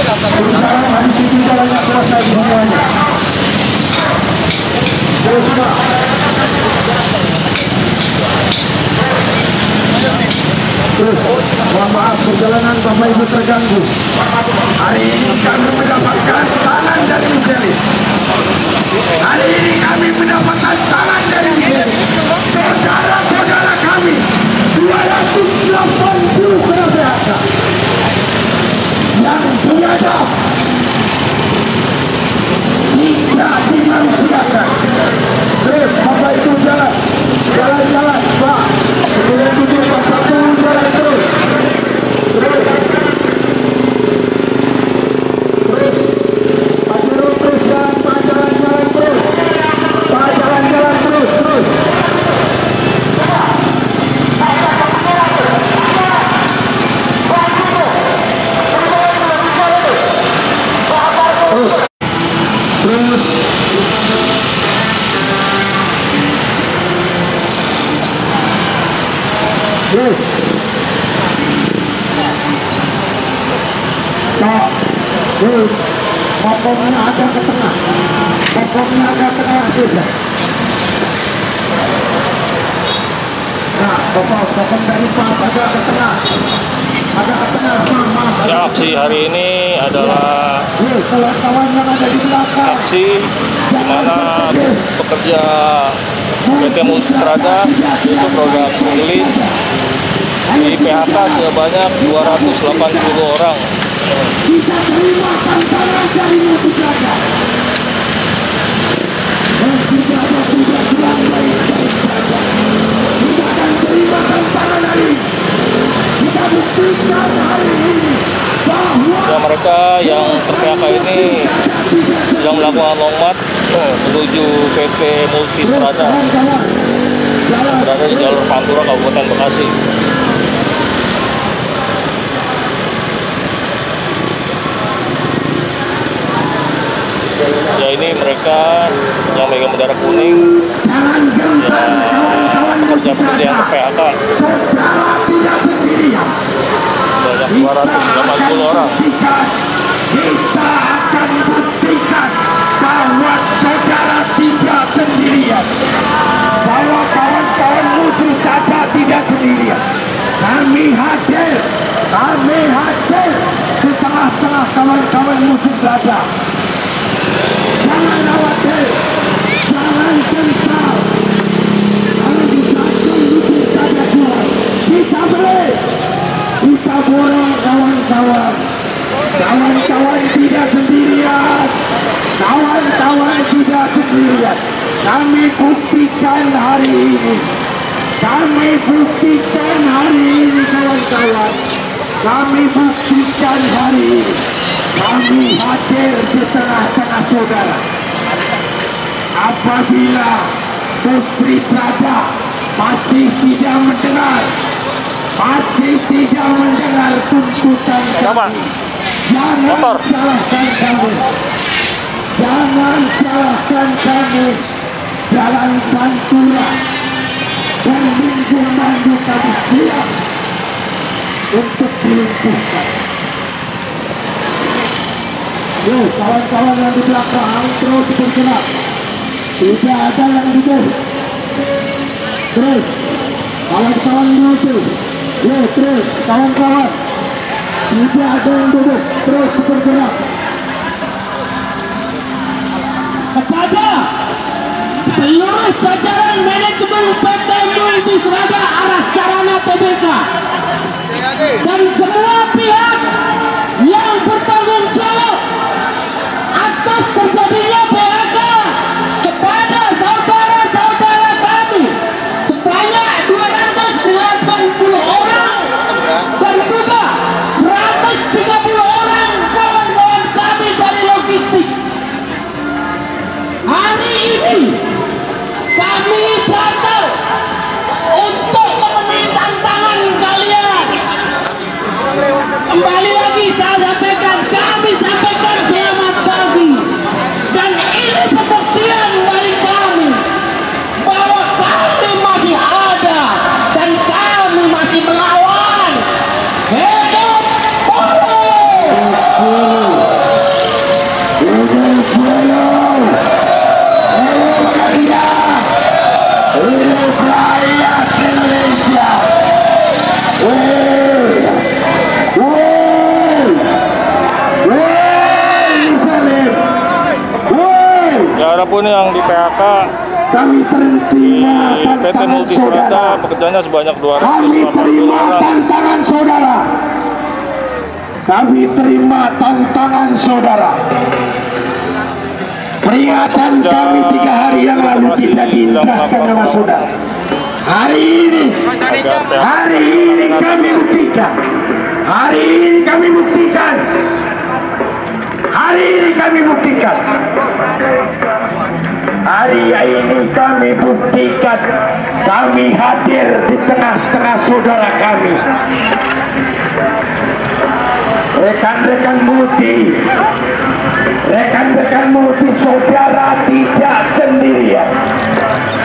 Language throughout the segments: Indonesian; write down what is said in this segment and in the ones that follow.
Sekarang habis itu jalannya selesai semuanya. Terus Pak. Terus, mohon maaf perjalanan Bapak Ibu terganggu. Hari ini kami mendapatkan tangan dari Miseli. Hari ini kami mendapatkan tangan dari Miseli. Saudara-saudara kami 280 kena PHK yang biadab tidak dimanusiakan. Terus Bapak Ibu jalan-jalan Pak 9741 jalan terus Pak Jero terus jalan Pak, jalan-jalan terus Pak, jalan-jalan terus terus pokoknya agak ke tengah, pokoknya agak ke tengah desa. Nah, pokok dari pas agak ke tengah, agak ke tengah. Ya, aksi hari ini adalah kawan-kawan yang ada di belakang. Aksi di mana pekerja PT Multistrada itu program pungli di PHK sebanyak 280 orang. Kita terima tantangan dari Multistrada. Multistrada tidak selalu baik-baik saja. Kita akan terima tantangan hari ini. Kita buktikan hari ini bahwa ya, mereka yang ter-PHK ini sedang melakukan long march menuju PT Multistrada yang berada di jalur Pantura, Kabupaten Bekasi. Ya, ini mereka yang megang bendera kuning, ya, pekerja-pekerja yang ter-PHK banyak 280 orang. Kita akan buktikan bahwa saudara tidak sendirian, bahwa kawan-kawan Multistrada tidak sendirian. Kami hadir di tengah-tengah kawan-kawan Multistrada. Jangan khawatir, jangan gentar. Kalau disamping Multistrada kuat, kita beri, kita borong kawan-kawan. Kawan-kawan tidak sendirian, kawan-kawan tidak sendirian. Kami buktikan hari ini, kawan-kawan. Kami buktikan hari ini. Kami hadir di tengah-tengah saudara. Apabila Multistrada masih tidak mendengar tuntutan kami, jangan salahkan kami. Jalan Pantura dan minggu-minggu kami siap untuk dilumpuhkan. Yuk, kawan-kawan yang di belakang terus bergerak. Tidak ada yang duduk. Terus, kawan-kawan duduk. Yuk, terus, kawan-kawan. Tidak ada yang duduk. Terus bergerak. Kepada seluruh jajaran manajemen PT Multistrada Arah Sarana Tbk dan semua pihak yang bertanggung jawab atas terjadinya PHK kepada saudara-saudara kami sebanyak 280 orang dan juga 130 orang kawan-kawan kami dari logistik. Hari ini kami datang untuk memenuhi tantangan kalian. Kembali saudaraku nih yang di PHK Kami terima di PT tantangan Multistrada, saudara. pekerjanya sebanyak Kami 280 terima orang. tantangan saudara. Kami terima tantangan saudara. Peringatan kami 3 hari yang lalu tidak diindahkan sama saudara. Hari ini kami buktikan. Hari ini kami buktikan. Hari ini kami buktikan. Hari ini kami buktikan. Kami hadir di tengah-tengah saudara kami. Rekan-rekan multi, saudara tidak sendirian.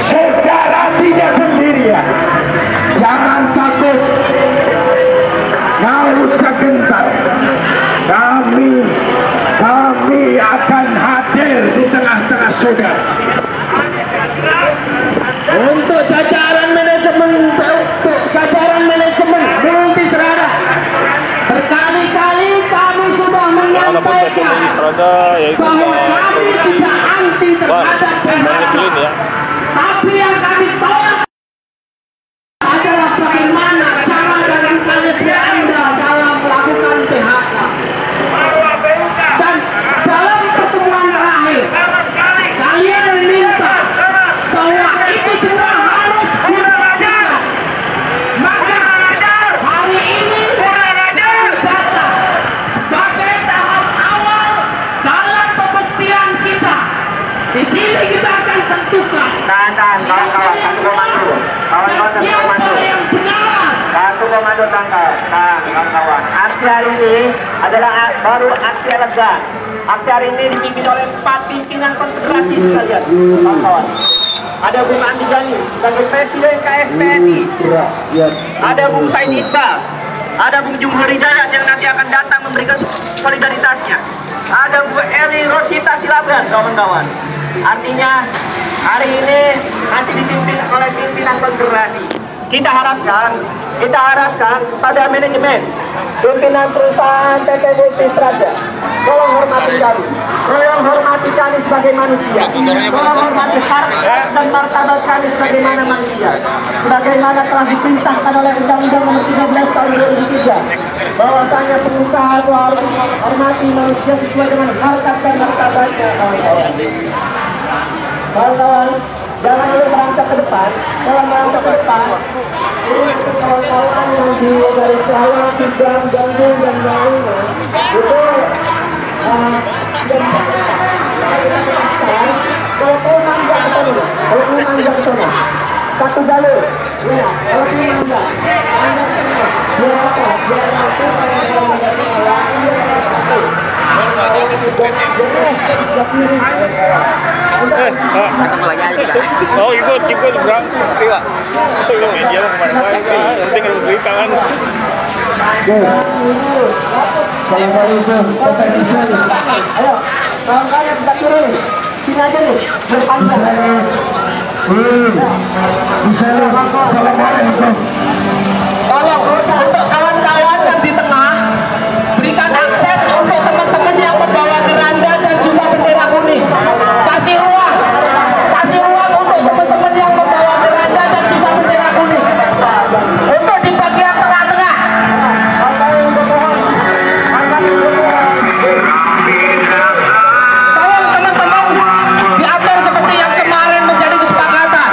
Saudara tidak sendirian. Jangan takut, nggak usah gentar. Kami akan hadir di tengah-tengah saudara. Untuk jajaran manajemen Multistrada, berkali-kali kami sudah menyampaikan bahwa kami tidak anti terhadap PHK. Tapi yang kami tolak adalah bagaimana cara dan mekanisme Anda dalam melakukan PHK. Dan dalam pertemuan terakhir, kalian meminta bahwa itu semua harus dilakukan. Maka hari ini data sebagai tahap awal dalam pembuktian kita. Di sini kita akan tentukan kawan-kawan, satu komando. Kawan-kawan, satu siapa komando. yang benar. Satu komando kawan-kawan. Aksi hari ini adalah baru aksi elegan. Aksi hari ini dipimpin oleh 4 pimpinan konfederasi sekalian, kawan-kawan. Ada Bung Andi Gani sebagai Presiden KSPSI. Ada Bung Said Iqbal. Ada Bung Jumhur Hidayat yang nanti akan datang memberikan solidaritasnya. Ada Bu Eli Rosita Silaban, kawan-kawan. Artinya hari ini masih dipimpin oleh pimpinan konfederasi. Kita harapkan pada manajemen pimpinan perusahaan PT Multistrada, tolong hormati kami, tolong hormati kami sebagai manusia, tolong hormati harkat dan martabat kami sebagaimana manusia, sebagaimana telah diperintahkan oleh Undang-Undang Nomor 13 Tahun 2003, bahwasanya pengusaha itu harus hormati manusia sesuai dengan harkat dan martabatnya, kawan-kawan. Kawan-kawan, jangan dulu merangkak ke depan. Kalau merangkak ke depan, ini kawan-kawan yang di garis bawah, Bidang, Gandung, dan lainnya, itu kalau manjak ke sana, satu jalur, ya, kalau manjak, biar apa? Biar nanti Oh ikut berapa? Iya. Dia mau kemana-mana, nanti kalau beli tangan. Ayo, kawan-kawan yang sebelah kiri, sini aja nih, berpanjang. Assalamualaikum. Tolong untuk kawan-kawan yang di tengah, berikan akses untuk teman-teman yang membawa geranda dan juga bendera kuning. Kasih ruang untuk teman-teman yang membawa geranda dan juga bendera kuning. Untuk di bagian tengah-tengah. Tolong teman-teman diatur seperti yang kemarin menjadi kesepakatan.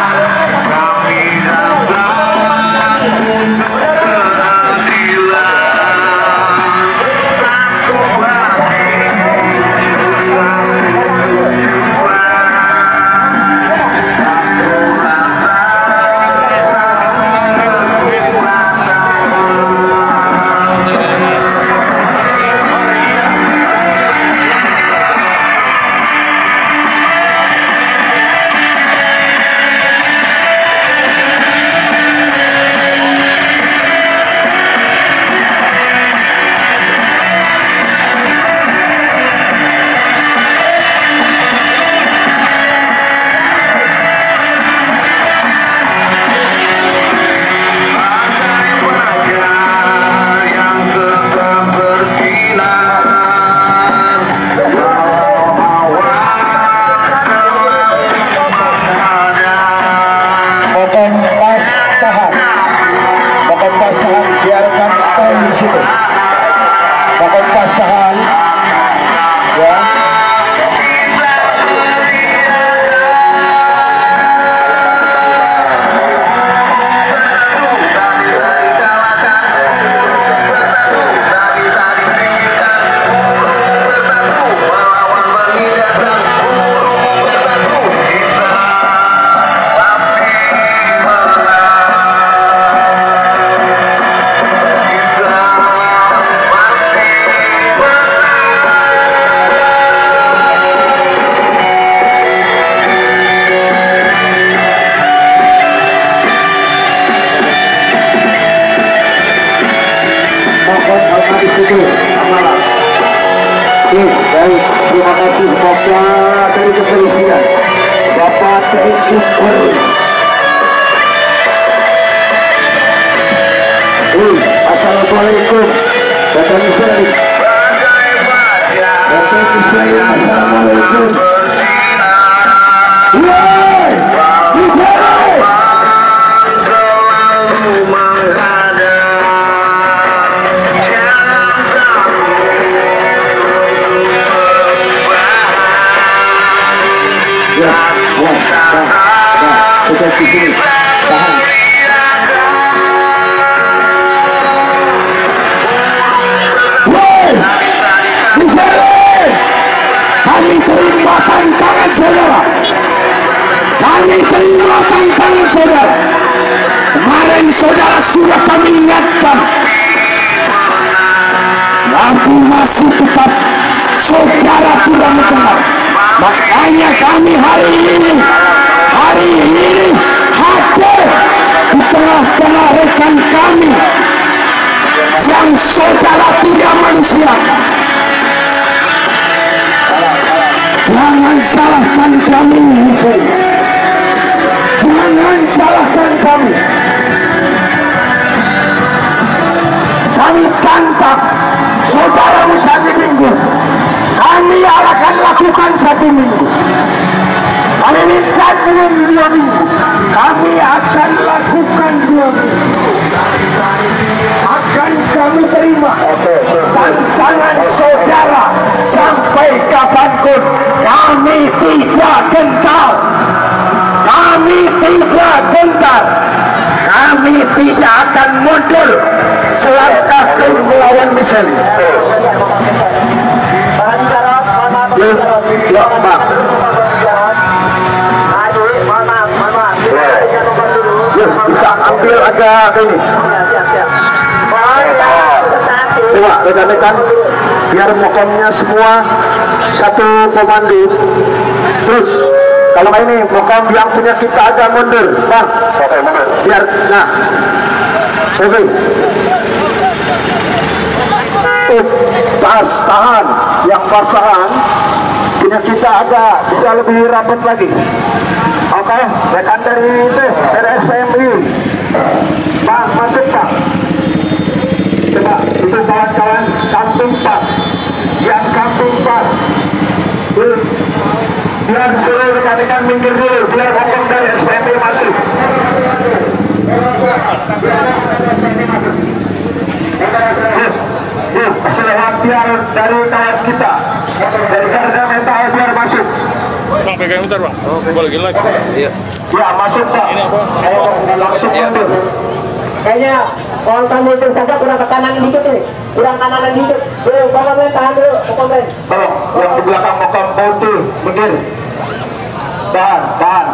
baik, terima kasih Bapak dari kepolisian, Bapak TNI Polri. Assalamualaikum, Bapak Muslim. Bapak Muslim, assalamualaikum. Woi, Muslim. Kita di sini tahan. Woi, kami terima tantangan saudara. Kami terima tantangan saudara. Kemarin saudara sudah kami ingatkan, tapi masih tetap saudara tidak mendengar. Makanya kami hari ini hadir di tengah-tengah rekan kami yang saudara tidak manusiakan. Jangan salahkan kami, Muslim. Jangan salahkan kami. Kami tantang saudaramu 1 minggu. Kami akan lakukan 1 minggu. Kami minta 2 minggu. Kami akan lakukan 2 minggu. Akan kami terima tantangan saudara sampai kapanpun. Kami tidak gentar. Kami tidak gentar. Kami tidak akan mundur selangkah ke melawan Muslim. Ya, Pak. Bisa ambil agak ini. Coba rekan-rekan, biar mokomnya semua satu komando. Terus kalau ini mokom yang punya kita agak mundur, Bang. Oke, mundur. Biar, nah, oke. Pas tahan, yang pas tahan, punya kita agak bisa lebih rapat lagi. Oke, rekan dari itu, dari SPMI, Bang, masuk Bang. Coba, itu kawan-kawan samping pas, yang samping pas. Biar suruh rekan-rekan minggir dulu, biar mokom dari SPMI masuk. Selewat biar dari kawan kita, dari Garda Metal biar masuk. Bang, pegang bentar Bang. Oke. Boleh gini lagi. Iya. Ya, masuk Pak. Ini apa? Langsung mundur. Kayaknya kalau kamu mundur saja kurang ke kanan dikit nih. Kurang kanan dikit. Bang, tahan dulu. Tolong, yang di belakang mokom mundur, minggir. Tahan.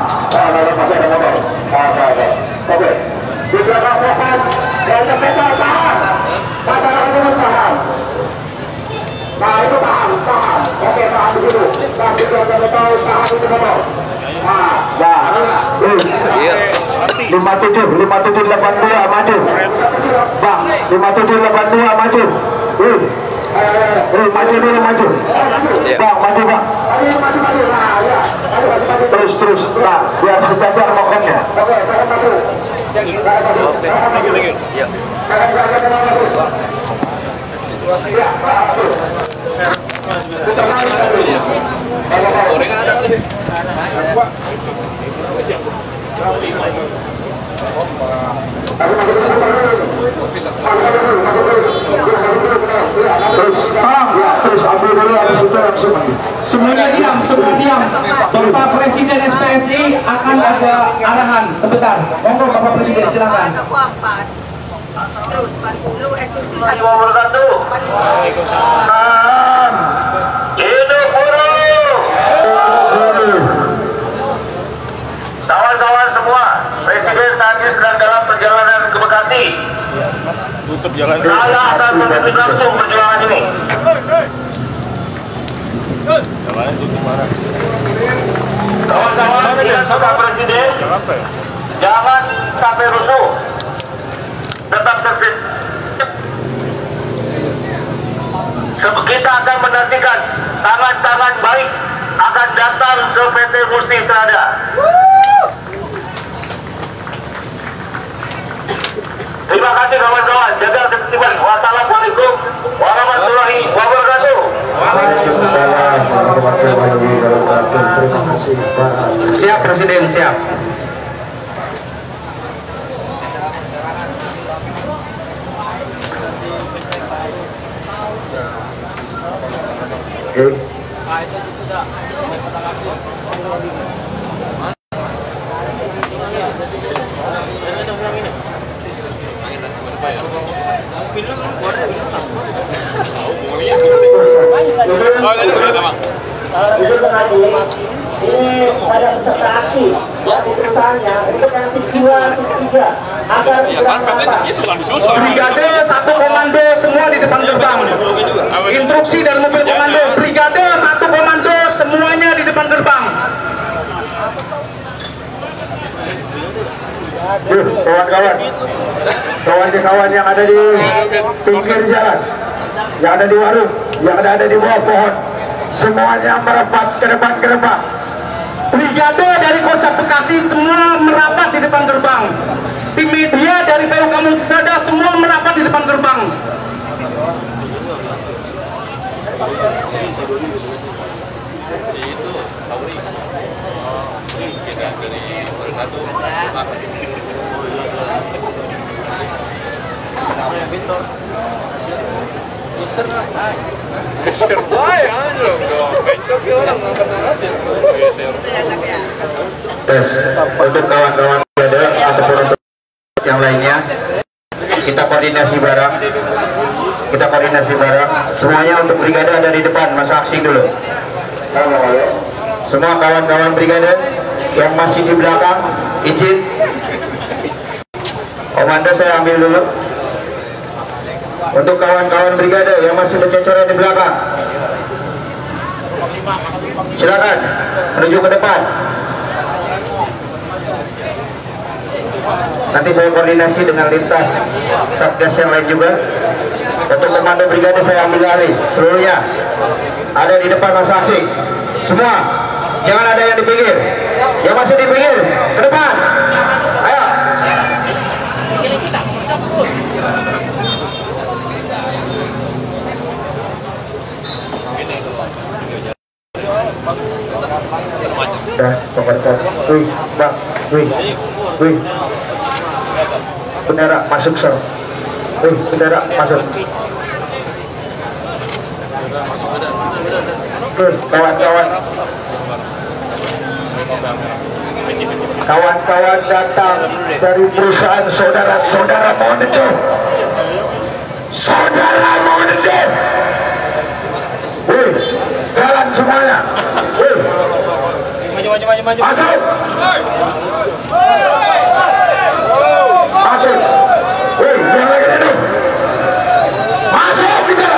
Oke. Di belakang mokom, Garda Metal tahan. Masyarakat ini tahan. Nah, itu tahan. Oke, tahan di situ. Tahan di Garda Metal, tahan di motor. Nah, 5782 maju. Bang, 5782 maju. Maju dulu, maju. Bang, maju Bang. Terus. Nah, biar sejajar mokomnya. Thank you. Ya. Gorengan ada kali. Terus ambil dulu, habis itu langsung mandi. Semuanya diam. Bapak Presiden SPSI akan ada arahan sebentar. Monggo Bapak Presiden, silakan. Terus 40 SUC 1. Waalaikumsalam. Hidup buruh. Kawan-kawan semua, Presiden saat ini sedang dalam perjalanan ke Bekasi. Tutup jalan. Saya akan memimpin langsung perjuangan ini. Jalannya tutup mana? Kawan-kawan, ingat pesan Presiden, jangan sampai rusuh. Tetap tertib. kita akan menantikan tangan-tangan baik akan datang ke PT Multistrada. Terima kasih kawan-kawan, jaga ketertiban. Wassalamualaikum warahmatullahi wabarakatuh. Waalaikumsalam warahmatullahi wabarakatuh. Terima kasih Pak. Siap Presiden, siap. Oke. Ini pada peserta aksi yang perusahaannya untuk yang kedua, ketiga agar Brigade 1 komando semua di depan gerbang. Instruksi dari mobil komando, Brigade 1 komando semuanya di depan gerbang. Kawan-kawan, kawan-kawan yang ada di pinggir jalan, yang ada di warung, yang ada di bawah pohon, semuanya merapat ke depan. Brigade dari Kocak Bekasi semua merapat di depan gerbang. Tim media dari PUK Multistrada semua merapat di depan gerbang. Tes untuk kawan-kawan brigade ataupun untuk yang lainnya, kita koordinasi bareng. Semuanya untuk brigade ada di depan, masa aksi dulu. Semua kawan-kawan brigade yang masih di belakang, izin. Komando saya ambil dulu. Untuk kawan-kawan brigade yang masih berceceran di belakang, silakan menuju ke depan. Nanti saya koordinasi dengan lintas satgas yang lain juga. Untuk komando brigade saya ambil alih seluruhnya, ada di depan masa aksi. Semua jangan ada yang di pinggir, yang masih di pinggir ke depan. Ayo. Pemerintah, Bang, bendera masuk sir. Bendera masuk. Kawan-kawan datang dari perusahaan saudara-saudara, mohon itu. Saudara mohon itu. Jalan semuanya. Masuk. Masuk. Yang lagi itu. Masuk kita.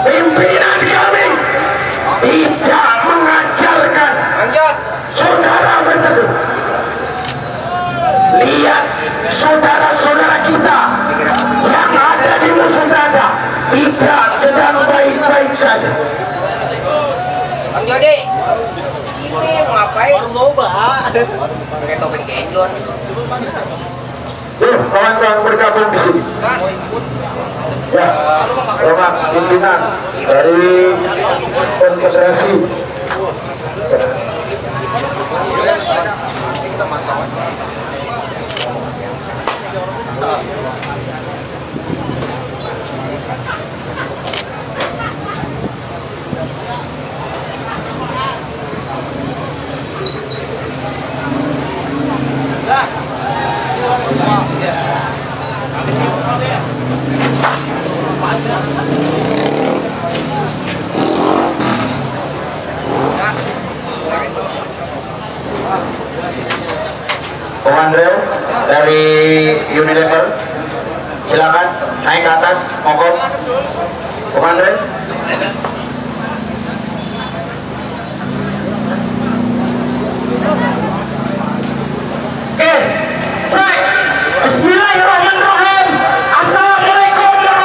Pimpinan kami tidak mengajarkan saudara berteduh. Lihat saudara-saudara kita yang ada di Multistrada tidak sedang baik-baik saja. Bang Jody, ini mau ngapain? Baru mau pakai topeng kenjon. Kawan-kawan bergabung di sini. Ya, Bapak pimpinan dari konfederasi. Komando dari Unilever, silakan naik ke atas, monggo. Komando. Oke, Bismillahirrahmanirrahim. Assalamualaikum warahmatullahi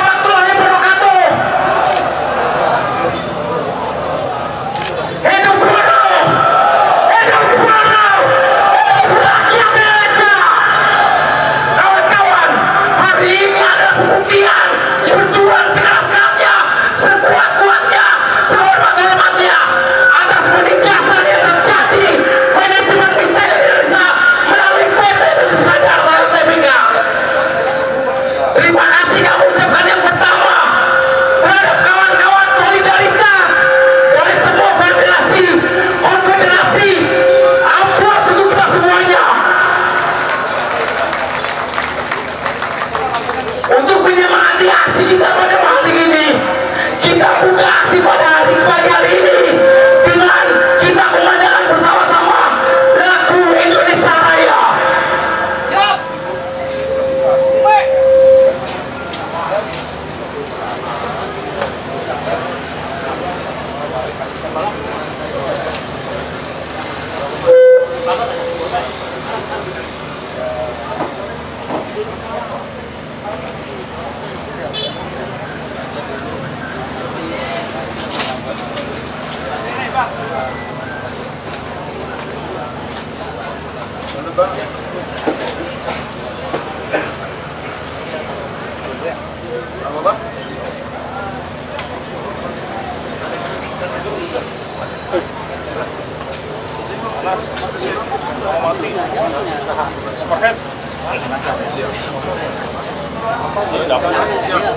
paket.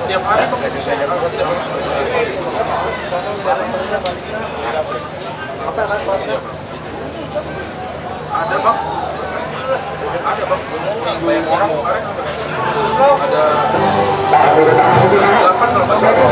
Tiap hari kok apa kan Bang? Ada Bang. Ada Bang. Banyak orang kemarin. Ada 8 kalau nggak salah.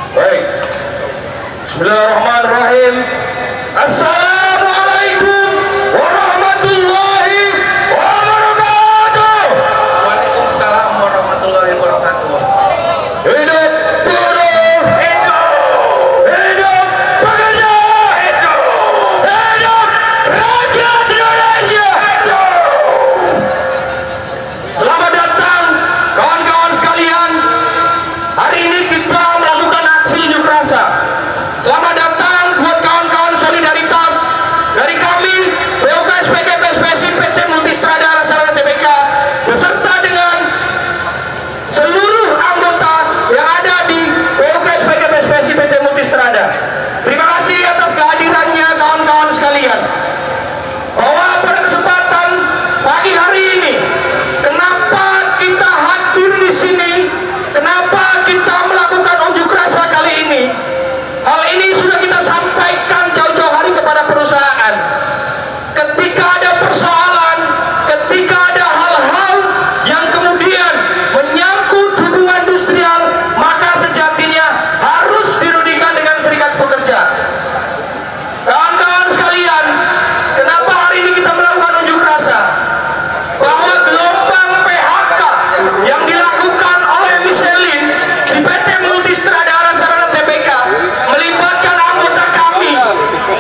Baik. Bismillahirrahmanirrahim. Assalamualaikum warahmatullahi wabarakatuh. Waalaikumsalam warahmatullahi wabarakatuh. Hidup buruh, hidup pekerja, hidup rakyat Indonesia. Selamat datang kawan-kawan sekalian. Hari ini kita melakukan aksi unjuk rasa. Selamat datang buat kawan-kawan solidaritas dari kami POK SPG PSPSI PT Multistrada Rasarana Tbk beserta dengan seluruh anggota yang ada di POK SPG PSPSI PT Multistrada. Terima kasih atas kehadirannya kawan-kawan sekalian. Bahwa pada kesempatan pagi hari ini, kenapa kita hadir di sini? Kenapa kita melakukan unjuk rasa kali ini? Hal ini sudah kita sampaikan jauh-jauh hari kepada perusahaan. Ketika ada persoalan, ketika ada hal-hal yang kemudian menyangkut hubungan industrial, maka sejatinya harus dirudikan dengan serikat pekerja. Kawan-kawan sekalian, kenapa hari ini kita melakukan unjuk rasa? Bahwa gelombang PHK yang dilakukan oleh Michelin di PT Multistrada Rasarana Tbk melibatkan anggota kami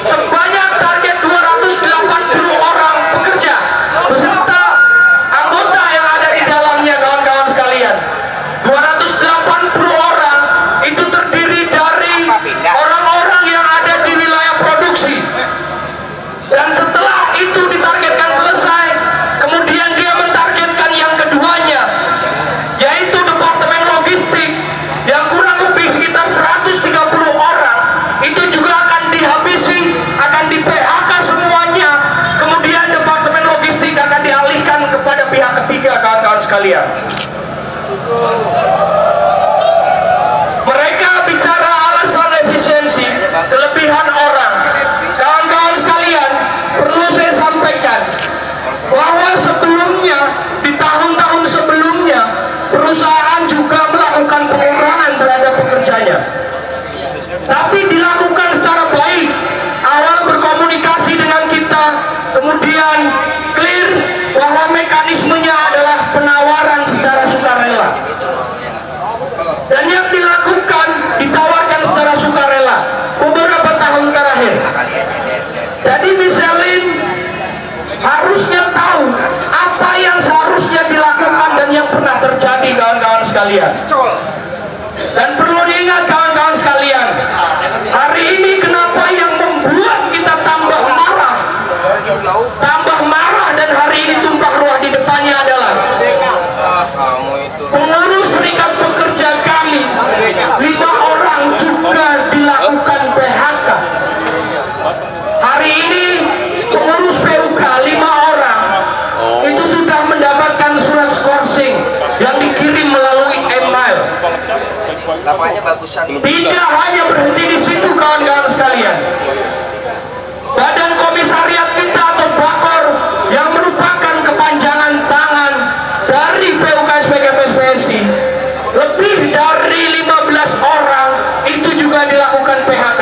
sebanyak target 280 orang pekerja beserta anggota yang ada di dalamnya. Kawan-kawan sekalian, 280 orang itu terdiri dari orang-orang yang ada di wilayah produksi, dan setelah itu ditargetkan selesai, kemudian dia mentargetkan yang keduanya, yaitu departemen logistik yang kurang lebih sekitar 130 orang. Itu juga akan dihabisi, akan di PHK semuanya. Kemudian departemen logistik akan dialihkan kepada pihak ketiga. Kawan-kawan sekalian, Jadi Michelin harusnya tahu apa yang seharusnya dilakukan dan yang pernah terjadi, kawan-kawan sekalian. Dan perlu diingat, kawan-kawan sekalian, hari ini kenapa yang membuat kita tambah marah dan hari ini tumpah ruah di depannya adalah pengurus serikat pekerja kami 5 orang juga dilakukan PHK. Hari ini pengurus PUK 5 orang itu sudah mendapatkan surat skorsing yang dikirim melalui email. Tidak hanya berhenti di situ, kawan-kawan sekalian. Badan komisariat kita atau Bakor yang merupakan kepanjangan tangan dari PUK SPKPSPSI, lebih dari 15 orang itu juga dilakukan PHK.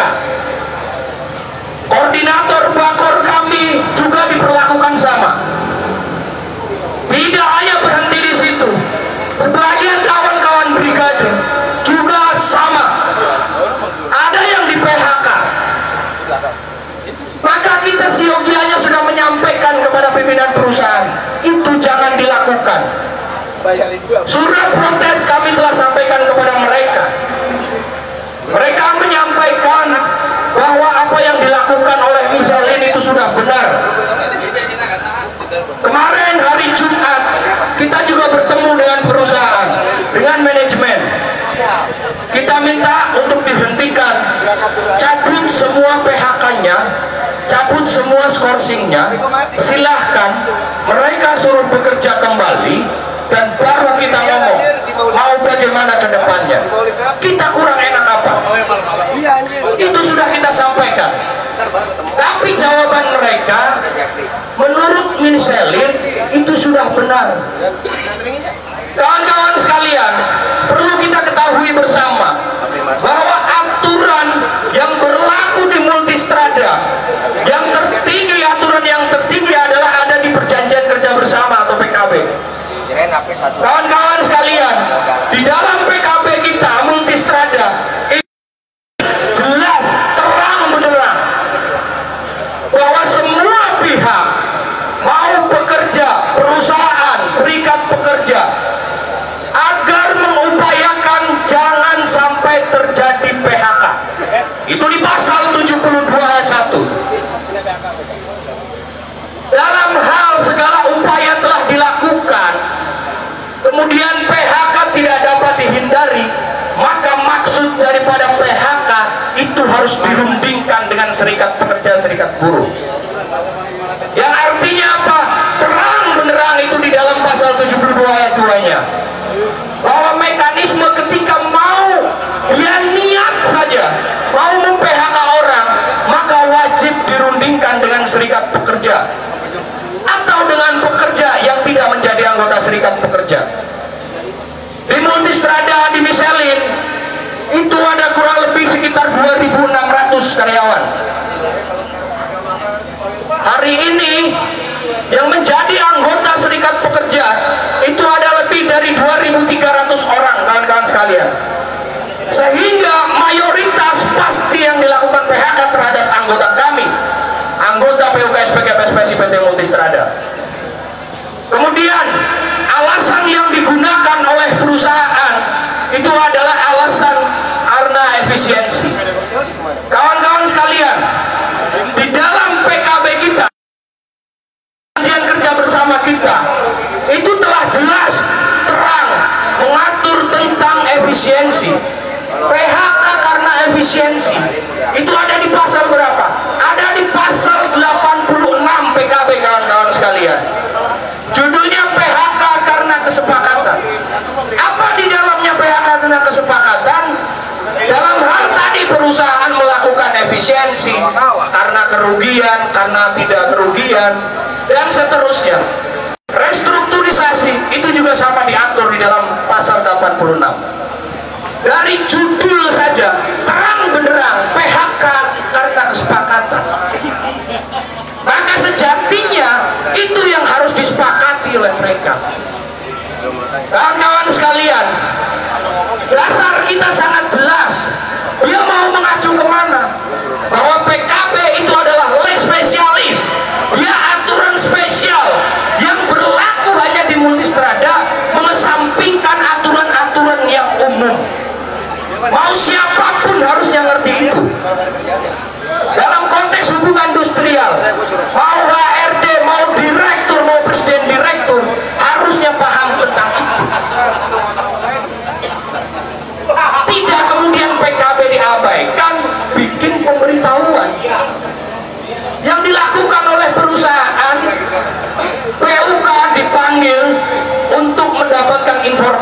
Koordinator Bakor kami juga diperlakukan sama. Tidak hanya berhenti di situ, sebagian kawan-kawan brigade juga sama. Ada yang di PHK. Maka kita siogianya sudah menyampaikan kepada pimpinan perusahaan, itu jangan dilakukan. Surat protes kami telah sampaikan kepada mereka. Mereka menyampaikan bahwa apa yang dilakukan oleh Michelin itu sudah benar. Kemarin hari Jumat kita juga bertemu dengan perusahaan, dengan manajemen. Kita minta untuk dihentikan, cabut semua PHK-nya, cabut semua skorsingnya, silahkan mereka suruh bekerja kembali, dan baru kita ngomong mau bagaimana ke depannya. Kita kurang enak apa? Itu sudah kita sampaikan. Tapi jawaban mereka menurut Michelin itu sudah benar. Kawan-kawan sekalian, perlu kita ketahui bersama bahwa aturan yang berlaku di Multistrada, yang tertinggi, aturan yang tertinggi adalah ada di perjanjian kerja bersama atau PKB. Kawan-kawan sekalian, di dalam PKB kita Multistrada jelas terang benderang bahwa semua pihak, mau pekerja, perusahaan, serikat pekerja, agar mengupayakan jangan sampai terjadi PHK. Itu di pasal 72 ayat 1. Dalam hal segala upaya telah dilakukan, kemudian PHK tidak dapat dihindari, maka maksud daripada PHK itu harus dirundingkan dengan serikat pekerja, serikat buruh. Yang artinya apa? Terang benderang itu di dalam pasal 72 ayat 2-nya. Bahwa mekanisme ketika mau dia niat saja mau mem-PHK orang, maka wajib dirundingkan dengan serikat pekerja atau dengan pekerja yang tidak menjadi anggota serikat pekerja. Di Multistrada, di Michelin itu ada kurang lebih sekitar 2.600 karyawan. Hari ini yang menjadi anggota serikat pekerja itu ada lebih dari 2.300 orang, kawan-kawan sekalian. Sehingga mayoritas pasti yang dilakukan PHK terhadap anggota kami, anggota PUK SPKPSPSI PT Multistrada. Kemudian alasan yang digunakan oleh perusahaan itu adalah alasan karena efisiensi. Kawan-kawan sekalian, di dalam PKB kita, perjanjian kerja bersama kita, itu telah jelas terang mengatur tentang efisiensi. PHK karena efisiensi itu ada di pasal berapa? Ada di pasal 86 PKB, kawan-kawan sekalian. Judulnya PHK karena kesepakatan. Apa di dalamnya PHK karena kesepakatan? Dalam hal tadi perusahaan melakukan efisiensi karena kerugian, karena tidak kerugian, dan seterusnya. Restrukturisasi itu juga sama diatur di dalam pasal 86. Dari judul saja terang benderang PHK karena kesepakatan. Maka sejatinya itu yang harus disepakati oleh mereka. Kawan-kawan sekalian, dasar kita sangat jelas. Dia mau mengacu kemana? Bahwa PKB itu adalah leg spesial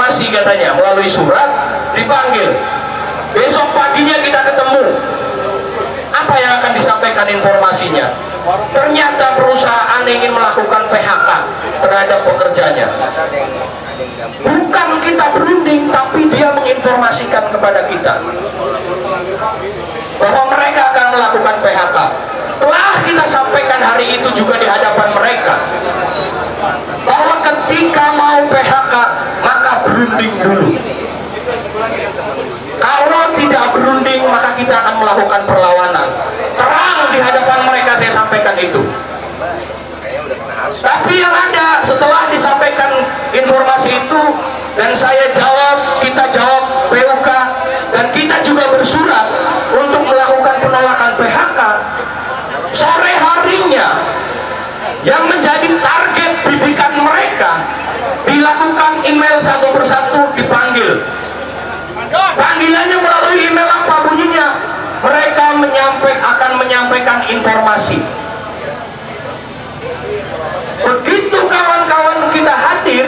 informasi katanya melalui surat, dipanggil. Besok paginya kita ketemu. Apa yang akan disampaikan informasinya? Ternyata perusahaan ingin melakukan PHK terhadap pekerjanya. Bukan kita berunding, tapi dia menginformasikan kepada kita bahwa mereka akan melakukan PHK. Telah kita sampaikan hari itu juga di hadapan mereka bahwa ketika mau PHK maka berunding dulu. Kalau tidak berunding maka kita akan melakukan perlawanan. Terang di hadapan mereka saya sampaikan itu. Tapi yang ada setelah disampaikan informasi itu dan saya jawab, kita jawab PUK dan kita juga bersurat untuk melakukan penolakan PHK. Sore harinya yang menjadi target bidikan mereka dilakukan email satu persatu, dipanggil. Panggilannya melalui email apa bunyinya? Mereka akan menyampaikan informasi. Begitu kawan-kawan kita hadir,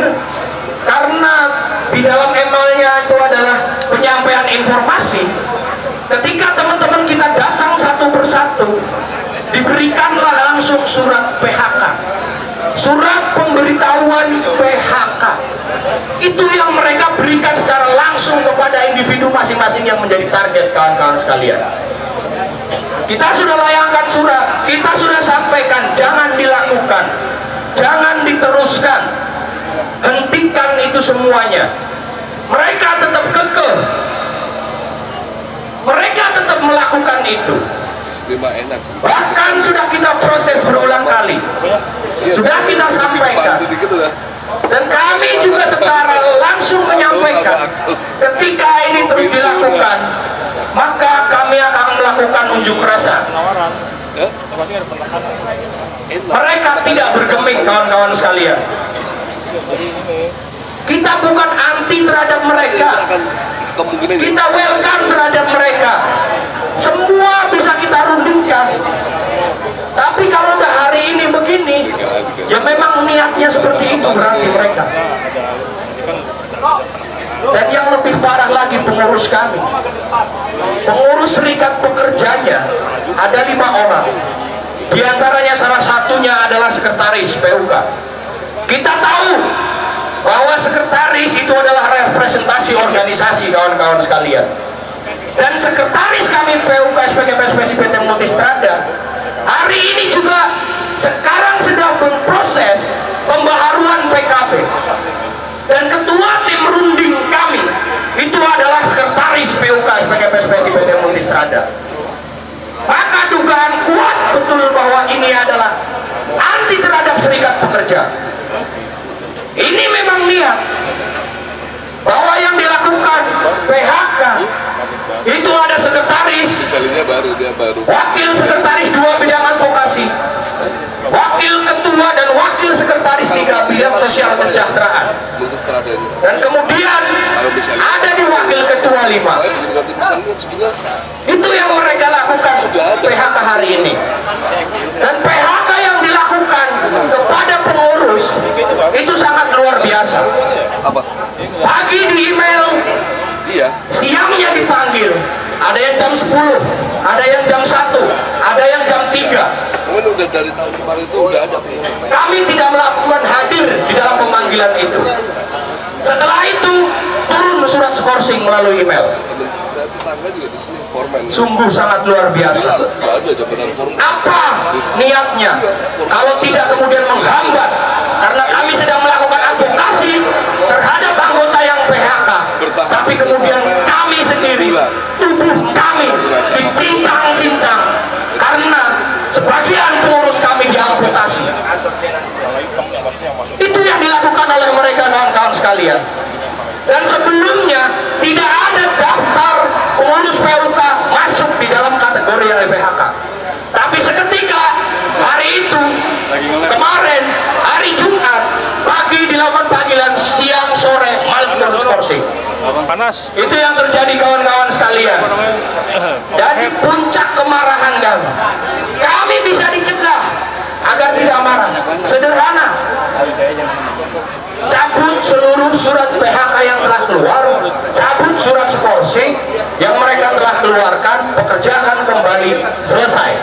karena di dalam emailnya itu adalah penyampaian informasi. Ketika teman-teman kita datang satu persatu, diberikanlah langsung surat PHK, surat pemberitahuan PHK. Itu yang mereka berikan secara langsung kepada individu masing-masing yang menjadi target, kawan-kawan sekalian. Kita sudah layangkan surat, kita sudah sampaikan, jangan dilakukan, jangan diteruskan, hentikan itu semuanya. Mereka tetap kekeh, mereka tetap melakukan itu. Bahkan sudah kita protes berulang kali, sudah kita sampaikan, dan kami juga secara langsung menyampaikan ketika ini terus dilakukan maka kami akan melakukan unjuk rasa. Mereka tidak bergeming, kawan-kawan sekalian. Kita bukan anti terhadap mereka, kita welcome terhadap mereka. Semua bisa kita rundingkan. Tapi kalau udah hari ini begini, ya memang niatnya seperti itu berarti mereka. Dan yang lebih parah lagi pengurus kami, pengurus serikat pekerjanya ada 5 orang. Di antaranya salah satunya adalah sekretaris PUK. Kita tahu bahwa sekretaris itu adalah representasi organisasi, kawan-kawan sekalian. Dan sekretaris kami PUK SPKP PT Multistrada hari ini juga sekarang sedang berproses pembaharuan PKP. Dan ketua tim runding kami itu adalah sekretaris PUK SPKP PT Multistrada. Maka dugaan kuat betul bahwa ini adalah anti terhadap serikat pekerja. Ini memang niat bahwa yang dilakukan PHK itu ada sekretaris, wakil sekretaris 2 bidang advokasi, wakil ketua dan wakil sekretaris 3 bidang sosial kesejahteraan, dan kemudian ada di wakil ketua 5. Itu yang mereka lakukan PHK hari ini. Dan PHK yang dilakukan kepada pengurus itu sangat luar biasa. Pagi di email, siangnya dipanggil. Ada yang jam 10, ada yang jam 1, ada yang jam 3. Udah dari tahun kemarin itu udah ada. Kami tidak melakukan hadir di dalam pemanggilan itu. Setelah itu turun surat skorsing melalui email. Sungguh sangat luar biasa. Apa niatnya? Kalau tidak kemudian menghambat, karena kami sedang melakukan advokasi terhadap anggota yang PHK, tapi kemudian kami sendiri, tubuh kami dicincang-cincang karena sebagian pengurus kami diamputasi. Itu yang dilakukan oleh mereka, kawan-kawan sekalian. Dan sebelumnya tidak ada daftar pengurus PUK masuk di dalam kategori yang PHK. Tapi seketika hari itu, kemarin hari Jumat pagi dilakukan panggilan, siang sore malam turun skorsing. Panas. Itu yang terjadi, kawan-kawan sekalian. Jadi puncak kemarahan kami. Kami bisa dicegah agar tidak marah. Sederhana. Cabut seluruh surat PHK yang telah skors yang mereka telah keluarkan, pekerjakan kembali, selesai.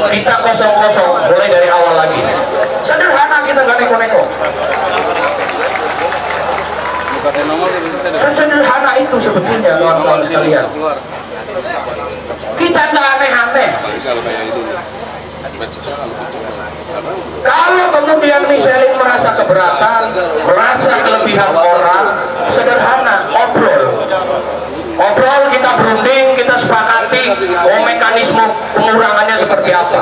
Kita kosong-kosong, mulai dari awal lagi. Sederhana, kita nggak neko-neko. Sesederhana itu sebetulnya kawan-kawan sekalian. Kita nggak aneh-aneh. Kalau kemudian Michelin merasa keberatan, merasa kelebihan orang, sederhana, obrol, kita berunding, kita sepakati mekanisme pengurangannya seperti apa.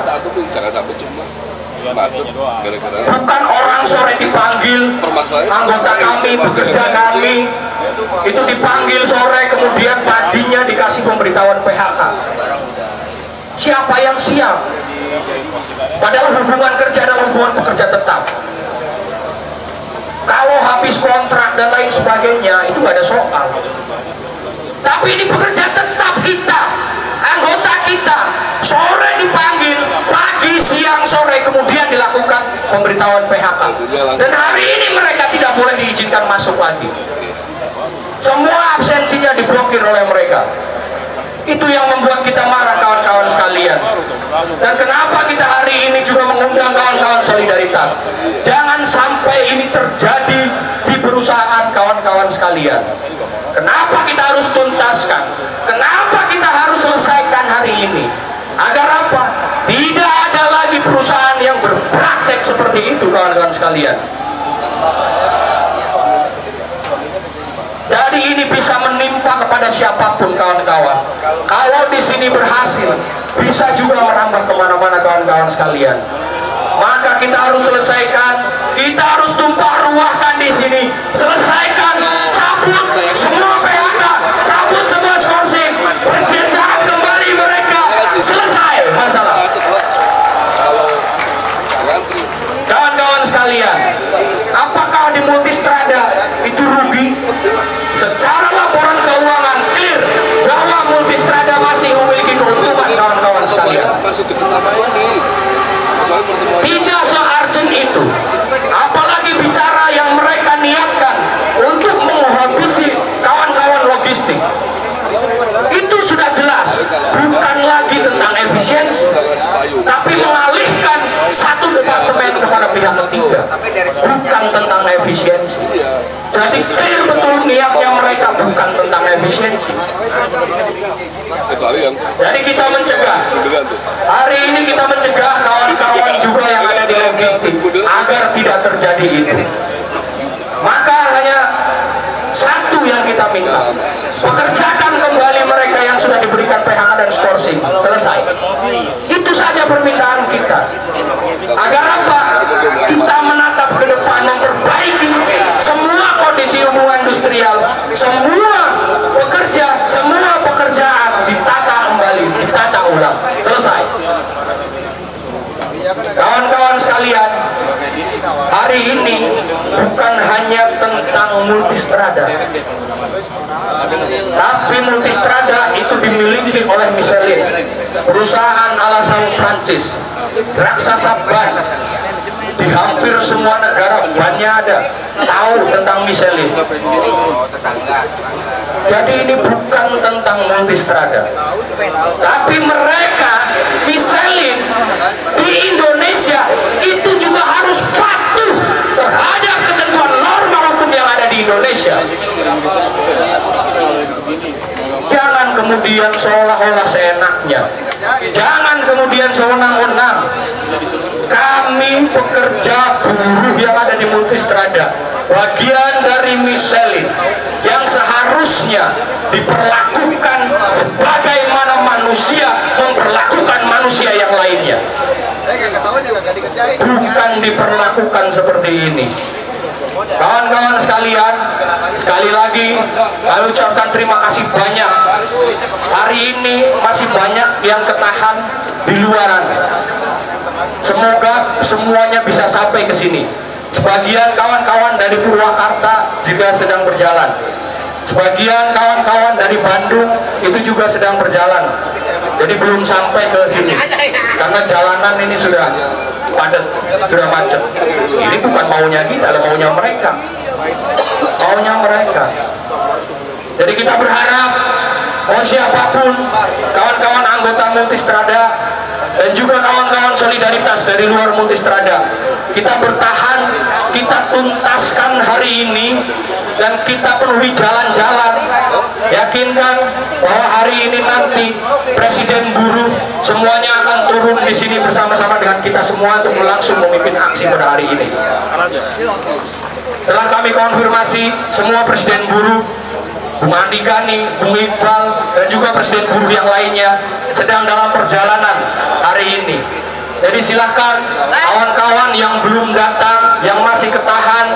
Bukan orang sore dipanggil, anggota kami, pekerja kami itu dipanggil sore, kemudian paginya dikasih pemberitahuan PHK. Siapa yang siap? Padahal hubungan kerja adalah hubungan pekerja tetap. Kalau habis kontrak dan lain sebagainya itu gak ada soal. Tapi ini pekerja tetap kita, anggota kita, sore dipanggil, pagi, siang, sore, kemudian dilakukan pemberitahuan PHK. Dan hari ini mereka tidak boleh diizinkan masuk lagi. Semua absensinya diblokir oleh mereka. Itu yang membuat kita marah, kawan-kawan sekalian. Dan kenapa kita hari ini juga mengundang kawan-kawan solidaritas? Jangan sampai ini terjadi di perusahaan kawan-kawan sekalian. Kenapa kita harus tuntaskan? Kenapa kita harus selesaikan hari ini? Agar apa? Tidak ada lagi perusahaan yang berpraktek seperti itu, kawan-kawan sekalian. Jadi ini bisa menimpa kepada siapapun, kawan-kawan. Kalau di sini berhasil, bisa juga merambah kemana-mana, kawan-kawan sekalian. Maka kita harus selesaikan, kita harus tumpah ruahkan di sini, selesaikan, cabut semua PHK, cabut semua skorsing, berjenjang kembali mereka, selesai masalah. Kawan-kawan sekalian, apakah di Multistrada itu rugi? Secara laporan keuangan clear bahwa Multistrada masih memiliki keuntungan, kawan-kawan sekalian. Tidak searjen itu, apalagi bicara yang mereka niatkan untuk menghabisi kawan-kawan logistik. Itu sudah jelas, bukan lagi tentang efisiensi, tapi mengalihkan satu departemen kepada pihak ketiga, bukan tentang efisiensi. Jadi clear betul niatnya mereka bukan tentang efisiensi. Jadi kita mencegah, hari ini kita mencegah kawan-kawan juga yang ada di logistik agar tidak terjadi itu. Maka hanya satu yang kita minta, pekerjakan kembali mereka yang sudah diberikan PHK dan skorsing, selesai. Itu saja permintaan kita. Agar apa? Kita menatap ke depan, memperbaiki semua kondisi hubungan industrial, semua pekerja, semua pekerjaan ditata kembali, ditata ulang, selesai. Kawan-kawan sekalian, hari ini bukan hanya tentang Multistrada, tapi Multistrada itu dimiliki oleh Michelin, perusahaan asal Prancis, raksasa ban. Di hampir semua negara bannya ada, tahu tentang Michelin. Jadi ini bukan tentang Multistrada, tapi mereka Michelin di Indonesia itu juga harus patuh terhadap ketentuan norma hukum yang ada di Indonesia. Jangan kemudian seolah-olah seenaknya, jangan kemudian sewenang-wenang. Kami pekerja buruh yang ada di Multistrada, bagian dari Michelin yang seharusnya diperlakukan sebagaimana manusia memperlakukan manusia yang lainnya, bukan diperlakukan seperti ini. Kawan-kawan sekalian, sekali lagi kami ucapkan terima kasih banyak. Hari ini masih banyak yang ketahan di luaran. Semoga semuanya bisa sampai ke sini. Sebagian kawan-kawan dari Purwakarta juga sedang berjalan. Sebagian kawan-kawan dari Bandung itu juga sedang berjalan. Jadi belum sampai ke sini karena jalanan ini sudah padat, sudah macet. Ini bukan maunya kita, maunya mereka. Maunya mereka. Jadi kita berharap siapapun kawan-kawan anggota Multistrada dan juga kawan-kawan solidaritas dari luar Multistrada, kita bertahan, kita tuntaskan hari ini dan kita penuhi jalan-jalan. Yakinkan bahwa hari ini nanti Presiden buruh semuanya akan turun di sini bersama-sama dengan kita semua untuk langsung memimpin aksi pada hari ini. Telah kami konfirmasi semua Presiden buruh, Bung Andi Gani, Bung Iqbal, dan juga Presiden buruh yang lainnya sedang dalam perjalanan hari ini. Jadi silahkan kawan-kawan yang belum datang, yang masih ketahan,